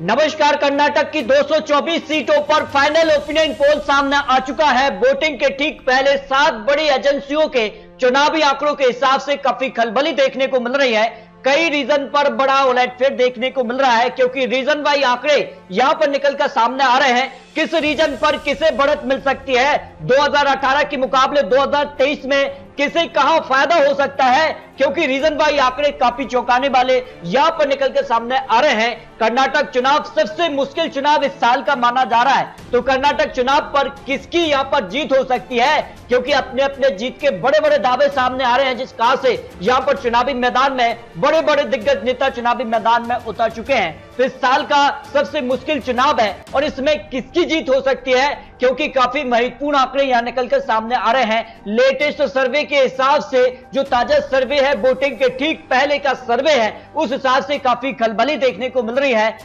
नमस्कार। कर्नाटक की 224 सीटों पर फाइनल ओपिनियन पोल सामने आ चुका है। वोटिंग के ठीक पहले 7 बड़ी एजेंसियों के चुनावी आंकड़ों के हिसाब से काफी खलबली देखने को मिल रही है। कई रीजन पर बड़ा उलटफेर देखने को मिल रहा है, क्योंकि रीजन वाइज आंकड़े यहां पर निकलकर सामने आ रहे हैं। किस रीजन पर किसे बढ़त मिल सकती है, 2018 के मुकाबले 2023 में किसे कहां फायदा हो सकता है, क्योंकि रीजन वाइज आंकड़े काफी चौंकाने वाले यहां पर निकलकर सामने आ रहे हैं। कर्नाटक चुनाव सबसे मुश्किल चुनाव इस साल का माना जा रहा है, तो कर्नाटक चुनाव पर किसकी यहां पर जीत हो सकती है, क्योंकि अपने अपने जीत के बड़े बड़े दावे सामने आ रहे हैं, जिस कहां से यहां पर चुनावी मैदान में बड़े बड़े दिग्गज नेता चुनावी मैदान में उतर चुके हैं। तो इस साल का सबसे मुश्किल चुनाव है और इसमें किसकी जीत हो सकती है, क्योंकि काफी महत्वपूर्ण आंकड़े यहां निकलकर सामने आ रहे हैं। लेटेस्ट सर्वे के हिसाब से, जो ताजा सर्वे है, वोटिंग के ठीक पहले का सर्वे है, उस हिसाब से काफी खलबली देखने को मिल रही है।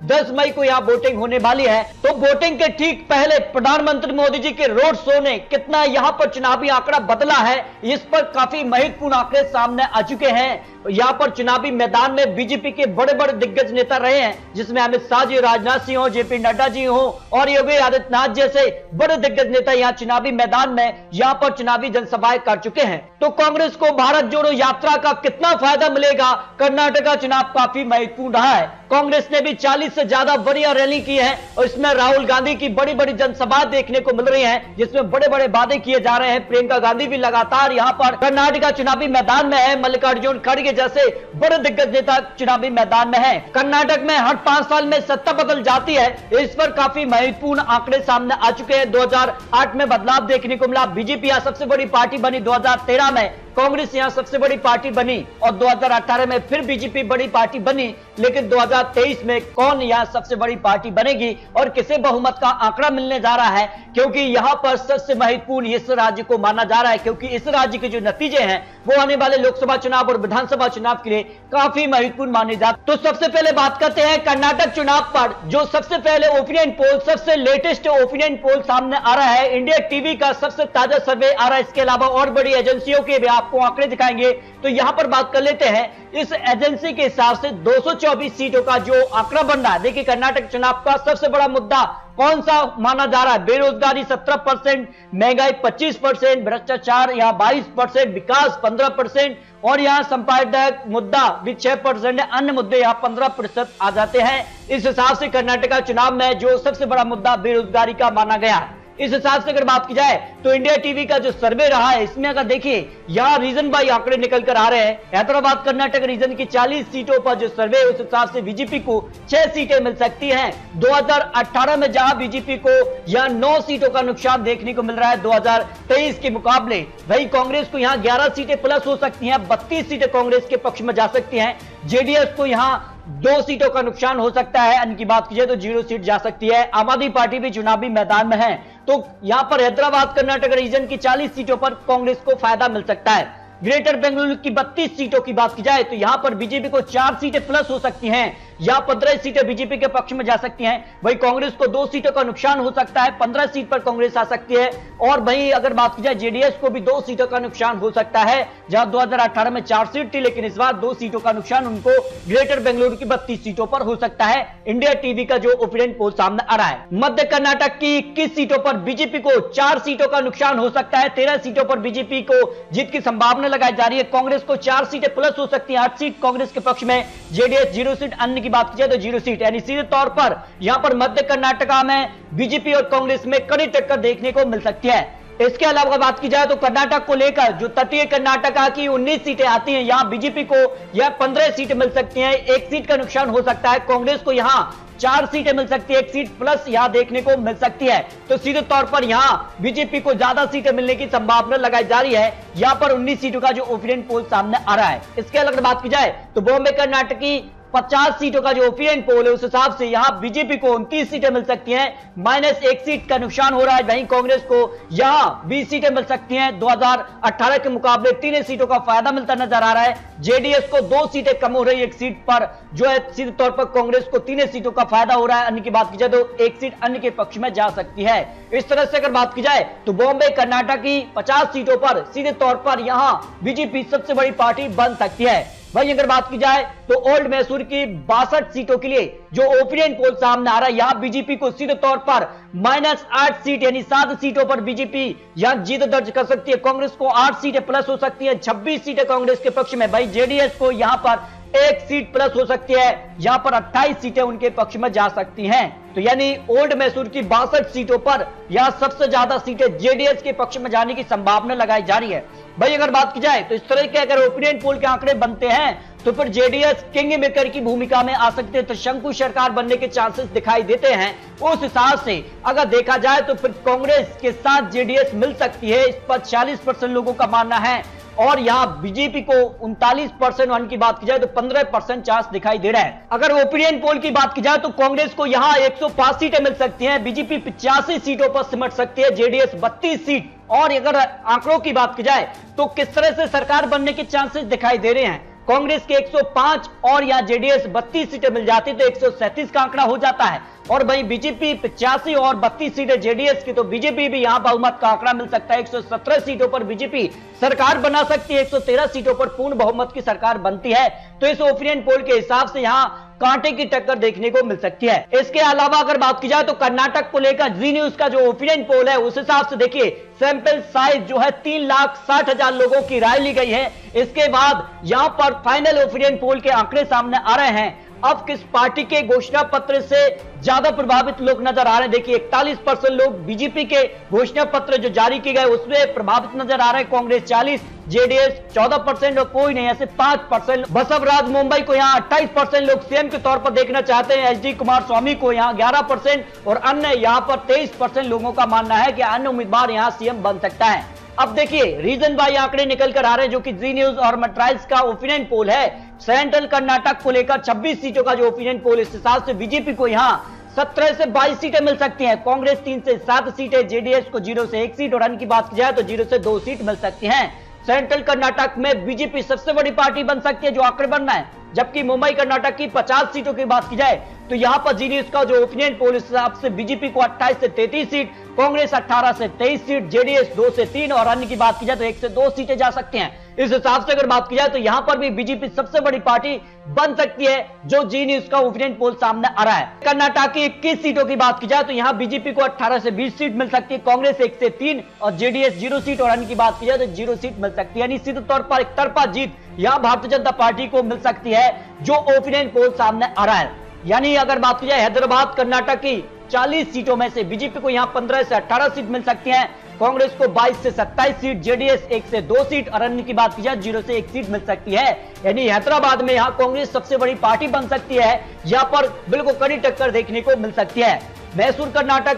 10 मई को यहां वोटिंग होने वाली है, तो वोटिंग के ठीक पहले प्रधानमंत्री मोदी जी के रोड शो ने कितना यहां पर चुनावी आंकड़ा बदला है, इस पर काफी महत्वपूर्ण आंकड़े सामने आ चुके हैं। यहां पर चुनावी मैदान में बीजेपी के बड़े बड़े दिग्गज नेता रहे हैं, जिसमें अमित शाह जी, राजनाथ सिंह हो, जेपी नड्डा जी हो और योगी आदित्यनाथ जैसे बड़े दिग्गज नेता यहां चुनावी मैदान में यहां पर चुनावी जनसभाएं कर चुके हैं। तो कांग्रेस को भारत जोड़ो यात्रा का कितना फायदा मिलेगा, कर्नाटक का चुनाव काफी महत्वपूर्ण रहा है। कांग्रेस ने भी 40 से ज्यादा बढ़िया रैली की है और इसमें राहुल गांधी की बड़ी बड़ी जनसभा देखने को मिल रही है, जिसमें बड़े बड़े वादे किए जा रहे हैं। प्रियंका गांधी भी लगातार यहां पर कर्नाटक का चुनावी मैदान में है। मल्लिकार्जुन खड़गे जैसे बड़े दिग्गज नेता चुनावी मैदान में है। कर्नाटक में हर 5 साल में सत्ता बदल जाती है, इस पर काफी महत्वपूर्ण आंकड़े सामने आ चुके हैं। 2008 में बदलाव देखने को मिला, बीजेपी यहां सबसे बड़ी पार्टी बनी, 2013 में कांग्रेस यहां सबसे बड़ी पार्टी बनी और 2018 में फिर बीजेपी बड़ी पार्टी बनी। लेकिन 2023 में कौन यहां सबसे बड़ी पार्टी बनेगी और किसे बहुमत का आंकड़ा मिलने जा रहा है, क्योंकि यहां पर सबसे महत्वपूर्ण इस राज्य को माना जा रहा है, क्योंकि इस राज्य के जो नतीजे हैं वो आने वाले लोकसभा चुनाव और विधानसभा चुनाव के लिए काफी महत्वपूर्ण माने जाते। तो सबसे पहले बात करते हैं कर्नाटक चुनाव पर। जो सबसे पहले ओपिनियन पोल, सबसे लेटेस्ट ओपिनियन पोल सामने आ रहा है, इंडिया टीवी का सबसे ताजा सर्वे आ रहा है। इसके अलावा और बड़ी एजेंसियों के भी आपको आंकड़े दिखाएंगे। तो यहां पर बात कर लेते हैं, इस एजेंसी के हिसाब से 224 सीटों का जो आंकड़ा बन रहा है। देखिए, कर्नाटक चुनाव का सबसे बड़ा मुद्दा कौन सा माना जा रहा है? बेरोजगारी 17%, महंगाई 25%, भ्रष्टाचार यहां 22%, विकास 15% और यहां संपादक मुद्दा भी 6% है। अन्य मुद्दे यहां 15% आ जाते हैं। इस हिसाब से कर्नाटक चुनाव में जो सबसे बड़ा मुद्दा बेरोजगारी का माना गया है। इस हिसाब से अगर बात की जाए तो इंडिया टीवी का जो सर्वे रहा है, इसमें अगर देखिए यहां रीजन बाई आंकड़े निकल कर आ रहे हैं। हैदराबाद कर्नाटक रीजन की 40 सीटों पर जो सर्वे है, उस हिसाब से बीजेपी को 6 सीटें मिल सकती हैं। 2018 में जहां बीजेपी को यहां 9 सीटों का नुकसान देखने को मिल रहा है 2023 के मुकाबले, वही कांग्रेस को यहां 11 सीटें प्लस हो सकती हैं, 32 सीटें कांग्रेस के पक्ष में जा सकती हैं। जेडीएस को यहां 2 सीटों का नुकसान हो सकता है, अन्य की बात कीजिए तो 0 सीट जा सकती है। आम आदमी पार्टी भी चुनावी मैदान में है, तो यहां पर हैदराबाद कर्नाटक रीजन की 40 सीटों पर कांग्रेस को फायदा मिल सकता है। ग्रेटर बेंगलुरु की 32 सीटों की बात की जाए तो यहां पर बीजेपी को 4 सीटें प्लस हो सकती हैं, या 15 सीटें बीजेपी के पक्ष में जा सकती हैं। वही कांग्रेस को 2 सीटों का नुकसान हो सकता है, 15 सीट पर कांग्रेस आ सकती है। और वही अगर बात की जाए जेडीएस को भी 2 सीटों का नुकसान हो सकता है, जहां 2018 में 4 सीट थी, लेकिन इस बार 2 सीटों का नुकसान उनको ग्रेटर बेंगलुरु की 32 सीटों पर हो सकता है। इंडिया टीवी का जो ओपिनियन पोल सामने आ रहा है, मध्य कर्नाटक की 21 सीटों पर बीजेपी को 4 सीटों का नुकसान हो सकता है, 13 सीटों पर बीजेपी को जीत की संभावना लगाई जा रही है। कांग्रेस को 4 सीटें प्लस हो सकती है, 8 सीट कांग्रेस के पक्ष में, जेडीएस 0 सीट, अन्य की बात की जाए तो 0 सीट। यानी सीधे तौर पर यहां पर मध्य कर्नाटका में बीजेपी और कांग्रेस में कड़ी टक्कर देखने को मिल सकती है। इसके अलावा बात की जाए तो कर्नाटक को लेकर जो तटीय कर्नाटका की 19 सीटें आती हैं, यहां बीजेपी को यह 15 सीटें मिल सकती हैं, 1 सीट का नुकसान हो सकता है। कांग्रेस को यहां 4 सीटें मिल सकती है, 1 सीट प्लस यहां देखने को मिल सकती है। तो सीधे तौर पर यहां बीजेपी को ज्यादा सीटें मिलने की संभावना लगाई जा रही है। यहां पर 19 सीटों का जो ओपिनियन पोल सामने आ रहा है। इसके अलावा बात की जाए तो बॉम्बे कर्नाटक की 50 सीटों का जो ओपिनियन पोल है, उस हिसाब से यहां बीजेपी को 29 सीटें मिल सकती हैं, -1 सीट का नुकसान हो रहा है। वहीं कांग्रेस को यहां 20 सीटें मिल सकती हैं। 2018 के मुकाबले 3 सीटों का फायदा मिलता नजर आ रहा है। जेडीएस को 2 सीटें कम हो रही है, 1 सीट पर जो है सीधे तौर पर कांग्रेस को 3 सीटों का फायदा हो रहा है। अन्य की बात की जाए तो 1 सीट अन्य के पक्ष में जा सकती है। इस तरह से अगर बात की जाए तो बॉम्बे कर्नाटक की 50 सीटों पर सीधे तौर पर यहां बीजेपी सबसे बड़ी पार्टी बन सकती है। वहीं अगर बात की जाए तो ओल्ड मैसूर की 62 सीटों के लिए जो ओपिनियन पोल सामने आ रहा है, यहां बीजेपी को सीधे तौर पर -8 सीट यानी 7 सीटों पर बीजेपी यहां जीत दर्ज कर सकती है। कांग्रेस को 8 सीटें प्लस हो सकती है, 26 सीटें कांग्रेस के पक्ष में। भाई जेडीएस को यहां पर 1 सीट प्लस हो सकती है, यहां पर 28 सीटें उनके पक्ष में जा सकती हैं। तो यानी ओल्ड मैसूर की 62 सीटों पर यहां सबसे ज्यादा सीटें जेडीएस के पक्ष में जाने की संभावना लगाई जा रही है। भाई अगर बात की जाए तो इस तरह के अगर ओपिनियन पोल के आंकड़े बनते हैं तो फिर जेडीएस किंग मेकर की भूमिका में आ सकते हैं, तो शंकु सरकार बनने के चांसेस दिखाई देते हैं। उस हिसाब से अगर देखा जाए तो फिर कांग्रेस के साथ जेडीएस मिल सकती है, इस पर 40% लोगों का मानना है। और यहां बीजेपी को 39% वन की बात की जाए तो 15% चांस दिखाई दे रहा है। अगर ओपिनियन पोल की बात की जाए तो कांग्रेस को यहां 105 सीटें मिल सकती हैं, बीजेपी 85 सीटों पर सिमट सकती है, जेडीएस 32 सीट। और अगर आंकड़ों की बात की जाए तो किस तरह से सरकार बनने के चांसेस दिखाई दे रहे हैं, कांग्रेस के 105 और यहां जेडीएस 32 सीटें मिल जाती तो 137 का आंकड़ा हो जाता है। और वहीं बीजेपी 85 और 32 सीटें जेडीएस की, तो बीजेपी भी यहां बहुमत का आंकड़ा मिल सकता है। 117 सीटों पर बीजेपी सरकार बना सकती है, 113 सीटों पर पूर्ण बहुमत की सरकार बनती है। तो इस ओपिनियन पोल के हिसाब से यहां कांटे की टक्कर देखने को मिल सकती है। इसके अलावा अगर बात की जाए तो कर्नाटक को लेकर जी न्यूज का जो ओपिनियन पोल है उस हिसाब से देखिए सैंपल साइज जो है 3,60,000 लोगों की राय ली गई है। इसके बाद यहां पर फाइनल ओपिनियन पोल के आंकड़े सामने आ रहे हैं। अब किस पार्टी के घोषणा पत्र से ज्यादा प्रभावित लोग नजर आ रहे हैं, देखिए 41% लोग बीजेपी के घोषणा पत्र जो जारी किए गए उसमें प्रभावित नजर आ रहे हैं, कांग्रेस 40, जेडीएस 14% और कोई नहीं ऐसे 5%। बसवराज मुंबई को यहाँ 28% लोग सीएम के तौर पर देखना चाहते हैं, एचडी कुमारस्वामी को यहाँ 11% और अन्य यहाँ पर 23% लोगों का मानना है कि अन्य उम्मीदवार यहाँ सीएम बन सकता है। अब देखिए रीजन बाय आंकड़े निकल कर आ रहे हैं जो कि जी न्यूज और मट्राइल्स का ओपिनियन पोल है। सेंट्रल कर्नाटक को लेकर 26 सीटों का जो ओपिनियन पोल, इस हिसाब से बीजेपी को यहां 17 से 22 सीटें मिल सकती हैं, कांग्रेस 3 से 7 सीटें, जेडीएस को 0 से 1 सीट और अन्य की बात की जाए तो 0 से 2 सीट मिल सकती हैं। सेंट्रल कर्नाटक में बीजेपी सबसे बड़ी पार्टी बन सकती है जो आंकड़े बनना है, जबकि मुंबई कर्नाटक की 50 सीटों की बात की जाए तो यहां पर जी न्यूज का जो ओपिनियन पोल इस हिसाब से बीजेपी को 28 से 33 सीट, कांग्रेस 18 से 23 सीट, जेडीएस 2 से 3 और अन्य की बात की जाए तो 1 से 2 सीटें जा सकती हैं। इस हिसाब से अगर बात की जाए तो यहां पर भी बीजेपी सबसे बड़ी पार्टी बन सकती है जो जी न्यूज का ओपिनियन पोल सामने आ रहा है। कर्नाटक की 21 सीटों की बात की जाए तो यहां बीजेपी को 18 से 20 सीट मिल सकती है, कांग्रेस 1 से 3 और जेडीएस 0 सीट और अन्य की बात की जाए तो 0 सीट मिल सकती है। यानी सीधे तौर पर एक तरफा जीत यहां भारतीय जनता पार्टी को मिल सकती है जो ओपिनियन पोल सामने आ रहा है। यानी अगर बात की जाए हैदराबाद कर्नाटक की 40 सीटों में से बीजेपी को यहां 15 से 18 सीट मिल सकती हैं, कांग्रेस को 22 से 27 सीट, जेडीएस 1 से 2 सीट और अन्य की बात की जाए 0 से 1 सीट मिल सकती है। यानी हैदराबाद में यहां कांग्रेस सबसे बड़ी पार्टी बन सकती है, यहां पर बिल्कुल कड़ी टक्कर देखने को मिल सकती है। मैसूर कर्नाटक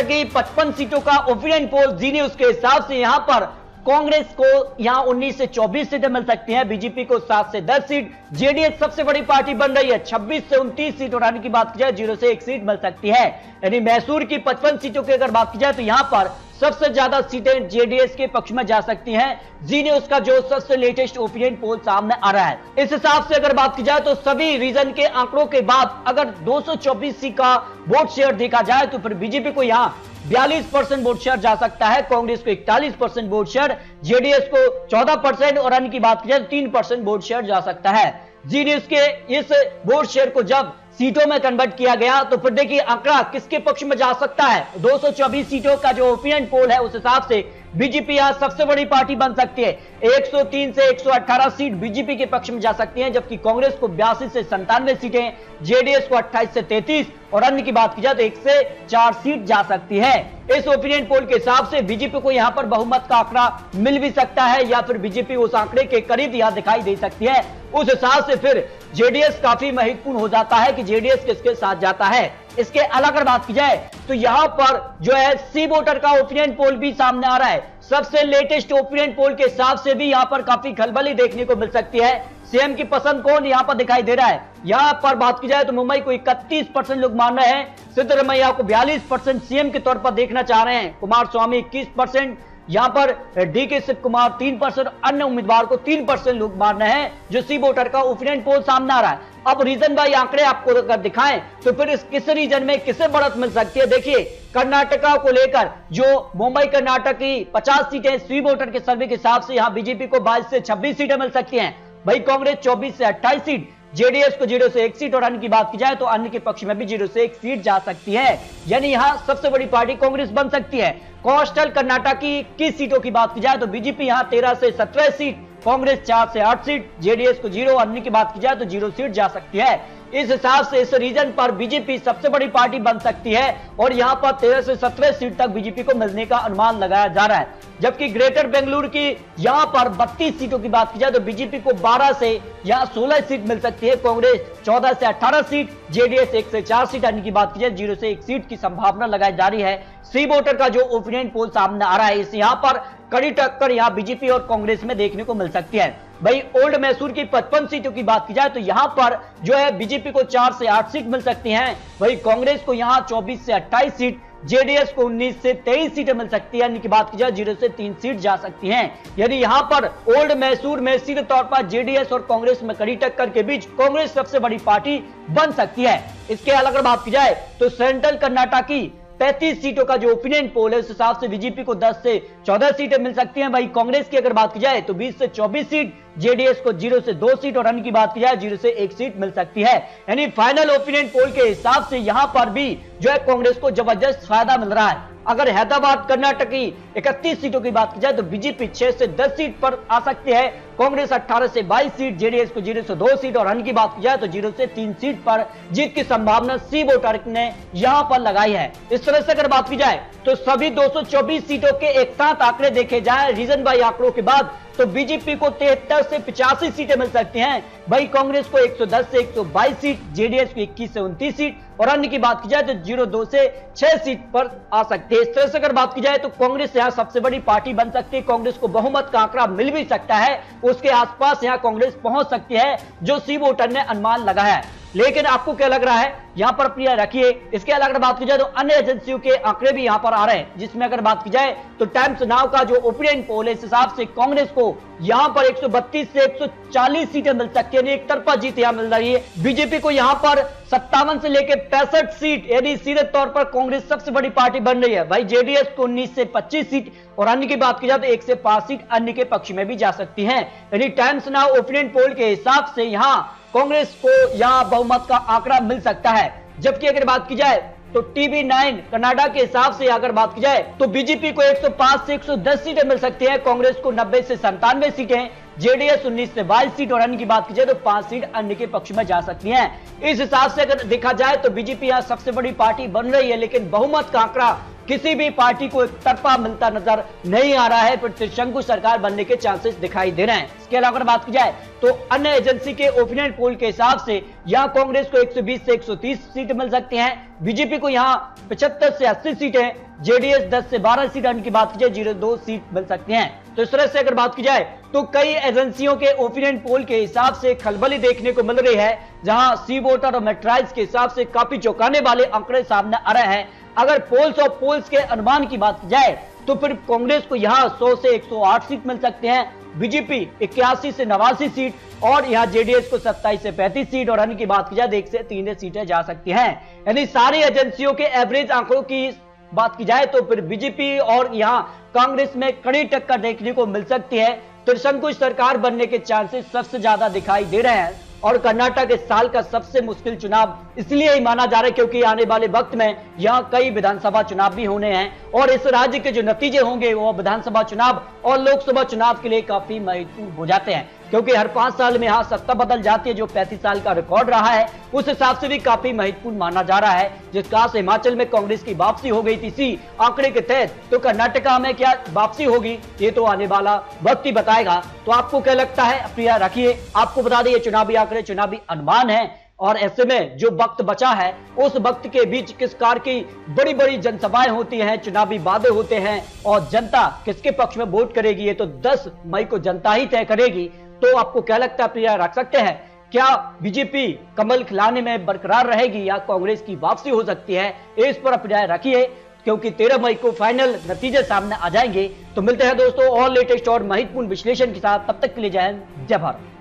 की 55 सीटों का ओपिनियन पोल जी न्यूज के हिसाब से यहां पर कांग्रेस को यहां 19 से 24 सीटें मिल सकती हैं, बीजेपी को 7 से 10 सीट, जेडीएस सबसे बड़ी पार्टी बन रही है 26 से 29 सीट और अन्य की बात की जाए 0 से 1 सीट मिल सकती है। यानी मैसूर की 55 सीटों की अगर बात की जाए तो यहां पर सबसे ज्यादा सीटें जेडीएस के पक्ष में जा सकती हैं। जी न्यूज का जो सबसे लेटेस्ट ओपिनियन पोल सामने आ रहा है, इस हिसाब से अगर बात की जाए तो सभी रीजन के आंकड़ों के बाद अगर 224 सीट का वोट शेयर देखा जाए तो फिर बीजेपी को यहां 42% वोट शेयर जा सकता है, कांग्रेस को 41% वोट शेयर, जेडीएस को 14% और अन्य की बात की जाए तो 3% वोट शेयर जा सकता है। जी न्यूज के इस वोट शेयर को जब सीटों में कन्वर्ट किया गया तो फिर देखिए आंकड़ा किसके पक्ष में जा सकता है। 224 सीटों का जो ओपिनियन पोल है उस हिसाब से बीजेपी यहां सबसे बड़ी पार्टी बन सकती है, 103 से 118 सीट बीजेपी के पक्ष में जा सकती हैं, जबकि कांग्रेस को 82 से 97 सीटें, जेडीएस को 28 से 33 और अन्य की बात की जाए तो 1 से 4 सीट जा सकती है। इस ओपिनियन पोल के हिसाब से बीजेपी को यहां पर बहुमत का आंकड़ा मिल भी सकता है या फिर बीजेपी उस आंकड़े के करीब यहां दिखाई दे सकती है। उस हिसाब से फिर जेडीएस काफी महत्वपूर्ण हो जाता है कि जेडीएस किसके साथ जाता है। इसके अलग अगर बात की जाए तो यहां पर जो है सी वोटर का ओपिनियन पोल भी सामने आ रहा है। सबसे लेटेस्ट ओपिनियन पोल के हिसाब से भी यहां पर काफी खलबली देखने को मिल सकती है। सीएम की पसंद कौन यहां पर दिखाई दे रहा है, यहां पर बात की जाए तो मुंबई को 31% लोग मान रहे हैं, सिद्धरमैया को 42% सीएम के तौर पर देखना चाह रहे हैं, कुमारस्वामी 21%, यहां पर डीके शिव कुमार 3%, अन्य उम्मीदवार को 3% लोग मान रहे हैं जो सी वोटर का ओपिनियन पोल सामने आ रहा है। अब रीजन बाई आंकड़े आपको अगर दिखाएं तो फिर इस किस रीजन में किसे बढ़त मिल सकती है। देखिए कर्नाटका को लेकर जो मुंबई कर्नाटक की 50 सीटें सी वोटर के सर्वे के हिसाब से यहां बीजेपी को 22 से 26 सीटें मिल सकती हैं, भाई कांग्रेस 24 से 28 सीट, जेडीएस को 0 से 1 सीट और अन्य की बात की जाए तो अन्य के पक्ष में भी 0 से 1 सीट जा सकती है। यानी यहां सबसे बड़ी पार्टी कांग्रेस बन सकती है। कोस्टल कर्नाटक की 21 सीटों की बात की जाए तो बीजेपी यहां 13 से 17 सीट, कांग्रेस 4 से 8 सीट, जेडीएस को 0, अन्य की बात की जाए तो 0 सीट जा सकती है। इस हिसाब से इस रीजन पर बीजेपी सबसे बड़ी पार्टी बन सकती है और यहां पर 13 से 17 सीट तक बीजेपी को मिलने का अनुमान लगाया जा रहा है। जबकि ग्रेटर बेंगलुरु की यहां पर 32 सीटों की बात की जाए तो बीजेपी को 12 से यहां 16 सीट मिल सकती है, कांग्रेस 14 से 18 सीट, जेडीएस 1 से 4 सीट, अन्य की बात की जाए 0 से 1 सीट की संभावना लगाई जा रही है। सी वोटर का जो ओपिनियन पोल सामने आ रहा है, इस यहां पर कड़ी टक्कर यहां बीजेपी और कांग्रेस में देखने को मिल सकती है। भाई ओल्ड मैसूर की 55 सीटों की बात की जाए तो यहां पर जो है बीजेपी को 4 से 8 सीट मिल सकती हैं, वही कांग्रेस को यहां 24 से 28 सीट, जेडीएस को 19 से 23 सीटें मिल सकती है, अन्य की बात की जाए 0 से 3 सीट जा सकती हैं। यानी यहां पर ओल्ड मैसूर में सीधे तौर पर जेडीएस और कांग्रेस में कड़ी टक्कर के बीच कांग्रेस सबसे बड़ी पार्टी बन सकती है। इसके अलावा अगर बात की जाए तो सेंट्रल कर्नाटक की 35 सीटों का जो ओपिनियन पोल है उस हिसाब से बीजेपी को 10 से 14 सीटें मिल सकती हैं। भाई कांग्रेस की अगर बात की जाए तो 20 से 24 सीट, जेडीएस को 0 से 2 सीट और अन्य की बात की जाए 0 से 1 सीट मिल सकती है। यानी फाइनल ओपिनियन पोल के हिसाब से यहां पर भी जो है कांग्रेस को जबरदस्त फायदा मिल रहा है। अगर हैदराबाद कर्नाटक की 31 सीटों की बात की जाए तो बीजेपी 6 से 10 सीट पर आ सकती है, कांग्रेस 18 से 22 सीट, जेडीएस को 0 से 2 सीट और अन्य की बात की जाए तो 0 से 3 सीट पर जीत की संभावना सी वोटर ने यहां पर लगाई है। इस तरह से अगर बात की जाए तो सभी 224 सीटों के एक साथ आंकड़े देखे जाए रीजन बाई आंकड़ों के बाद तो बीजेपी को 73 से 85 सीटें मिल सकती हैं, भाई कांग्रेस को 110 से 122 सीट, जेडीएस को 21 से 29 सीट और अन्य की बात की जाए तो 02 से 6 सीट पर आ सकती है। इस तरह से अगर बात की जाए तो कांग्रेस यहां सबसे बड़ी पार्टी बन सकती है, कांग्रेस को बहुमत का आंकड़ा मिल भी सकता है, उसके आसपास यहां कांग्रेस पहुंच सकती है जो सी वोटर ने अनुमान लगाया है। लेकिन आपको क्या लग रहा है यहां पर प्रिया रखिए। इसके अलावा अगर बात की जाए तो अन्य एजेंसियों के आंकड़े भी यहां पर आ रहे हैं, जिसमें अगर बात की जाए तो टाइम्स नाउ का जो ओपिनियन पोल है इस हिसाब से कांग्रेस को यहां पर 132 से 140 सीटें मिल सकती है, एक तरफा जीत यहां मिल रही है। बीजेपी को यहां पर 57 से लेकर 65 सीट, यानी सीधे तौर पर कांग्रेस सबसे बड़ी पार्टी बन रही है। भाई जेडीएस को 19 से 25 सीट और अन्य की बात की जाए तो 1 से 5 सीट अन्य के पक्ष में भी जा सकती है। यानी टाइम्स नाउ ओपिनियन पोल के हिसाब से यहां कांग्रेस को यहां बहुमत का आंकड़ा मिल सकता है। जबकि अगर बात की जाए तो टीवी9 कनाडा के हिसाब से अगर बात की जाए तो बीजेपी को 105 से 110 सीटें मिल सकती है, कांग्रेस को 90 से 97 सीटें, जेडीएस 19 से 22 सीट और अन्य की बात की जाए तो 5 सीट अन्य के पक्ष में जा सकती हैं। इस हिसाब से अगर देखा जाए तो बीजेपी यहां सबसे बड़ी पार्टी बन रही है, लेकिन बहुमत का आंकड़ा किसी भी पार्टी को एक तरफा मिलता नजर नहीं आ रहा है, फिर त्रिशंकु सरकार बनने के चांसेस दिखाई दे रहे हैं। इसके अलावा अगर बात की जाए तो अन्य एजेंसी के ओपिनियन पोल के हिसाब से यहां कांग्रेस को 120 से 130 सीटें मिल सकती हैं, बीजेपी को यहां 75 से 80 सीटें, जेडीएस 10 से 12 सीट, अन्य की बात की जाए 02 सीट मिल सकती हैं। तो इस तरह से अगर बात की जाए तो कई एजेंसियों के ओपिनियन पोल के हिसाब से खलबली देखने को मिल रही है, जहां सी वोटर और मेट्राइज के हिसाब से काफी चौंकाने वाले आंकड़े सामने आ रहे हैं। अगर पोल्स और पोल्स के अनुमान की बात की जाए तो फिर कांग्रेस को यहां 100 से 108 सीट मिल सकते हैं, बीजेपी 81 से 89 सीट और यहां जेडीएस को 27 से 35 सीट और अन्य की बात की जाए 1 से 3 सीटें जा सकती हैं। यानी सारी एजेंसियों के एवरेज आंकड़ों की बात की जाए तो फिर बीजेपी और यहां कांग्रेस में कड़ी टक्कर देखने को मिल सकती है। त्रिशंकु सरकार बनने के चांसेस सबसे ज्यादा दिखाई दे रहे हैं और कर्नाटक इस साल का सबसे मुश्किल चुनाव इसलिए ही माना जा रहा है क्योंकि आने वाले वक्त में यहां कई विधानसभा चुनाव भी होने हैं और इस राज्य के जो नतीजे होंगे वो विधानसभा चुनाव और लोकसभा चुनाव के लिए काफी महत्वपूर्ण हो जाते हैं, क्योंकि हर 5 साल में यहां सत्ता बदल जाती है। जो 35 साल का रिकॉर्ड रहा है उस हिसाब से भी काफी महत्वपूर्ण माना जा रहा है। जिस कहा से हिमाचल में कांग्रेस की वापसी हो गई थी इसी आंकड़े के तहत, तो कर्नाटका में क्या वापसी होगी ये तो आने वाला वक्त ही बताएगा। तो आपको क्या लगता है प्रिया रखिए। आपको बता दें ये चुनावी आंकड़े चुनावी अनुमान है और ऐसे में जो वक्त बचा है उस वक्त के बीच किस कार की बड़ी बड़ी जनसभाएं होती हैं, चुनावी वादे होते हैं और जनता किसके पक्ष में वोट करेगी ये तो 10 मई को जनता ही तय करेगी। तो आपको क्या लगता है प्रिया रख सकते हैं, क्या बीजेपी कमल खिलाने में बरकरार रहेगी या कांग्रेस की वापसी हो सकती है? इस पर अपनी रखिए क्योंकि 13 मई को फाइनल नतीजे सामने आ जाएंगे। तो मिलते हैं दोस्तों और लेटेस्ट और महत्वपूर्ण विश्लेषण के साथ, तब तक के लिए जय हिंद जय भारत।